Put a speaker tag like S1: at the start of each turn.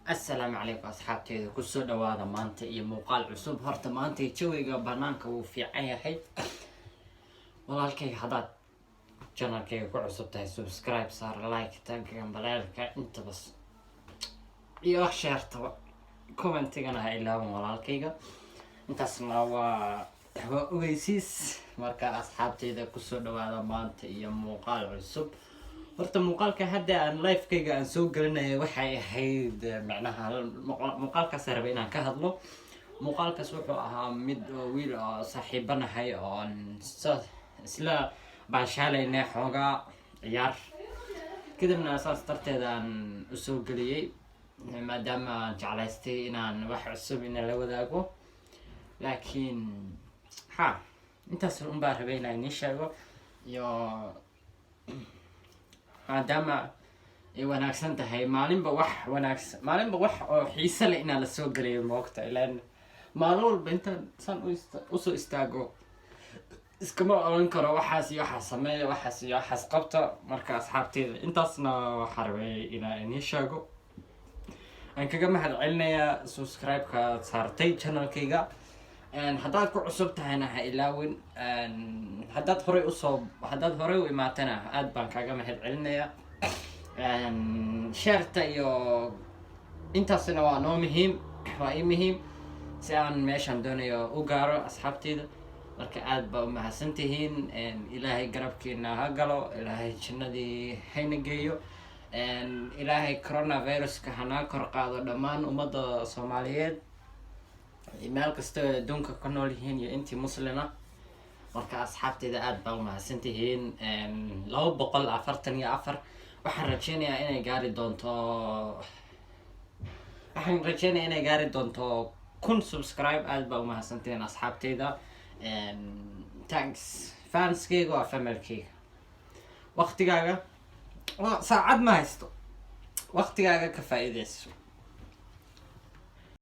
S1: السلام عليكم أصحابتي كسو دوادا مانتا iyo muuqaal cusub horta maanta jawiga banaanka wuu fiican yahay walaalkayga hadaad channelkayga ku cusub tahay subscribe saar like tag gambaleelka inta bas iyo share commentigana ha ilaawan walaalkayga intaasna waa ogeysiis marka asxaabtayda kusoo dhawaada maanta iyo muuqaal cusub horta muuqaalka hadda aan live-kayga aan soo galinayo waxay ahayd macnaha muuqaalkaas rabay inaan ka hadlo muuqaalkaas wuxuu ahaa mid wiil oo saaxiibanahay oo isla baashaalayna xoogaa ciyaar kadibna saas darteeda aan u soo geliyay maadaama aan jeclaystay inaan wax cusub inaan la wadaago laakiin intaas unbaa rabay inaan idiin sheego iyo maadaama ay wanaagsan tahay maalinba wax wanaagsan maalinba wax oo xiiso leh inaan la soo geliyo moogta ilaan maalin walba intaan san usoo istaago iskama oran karo waxaas iyo waxaas sameeya waxaas iyo waxaas qabta marka asxaabteyda intaasna waxaa rabay inaan idiin sheego aan kaga mahad celinayaa subscribe-ka saartay channelkayga haddaad ku cusub tahayna ha ilaawin haddaad horey u imaatana aad baan kaaga mahad celinayaa shareta iyo intaasina waa noo muhiim waa ii muhiim si aan meeshaan doonayo u gaaro asxaabteyda marka aad baa u mahadsantihiin ilaahay garabkiina ha galo ilaahay jannadii hayna geeyo ilaahay coronaviruska hanaa kor qaado dhammaan ummadda Soomaaliyeed meel kasta adduunka ka nool yihiin iyo intii muslima marka asxaabteyda aad baa u mahadsantihiin 244 waxaan rajeynayaa inay gaari doonto 1000 subscribe aad baa u mahadsantihiin asxaabteyda thanks fanskayga waa familkayga waqtigaaga saacad ma haysto waqtigaaga ka faa'iideyso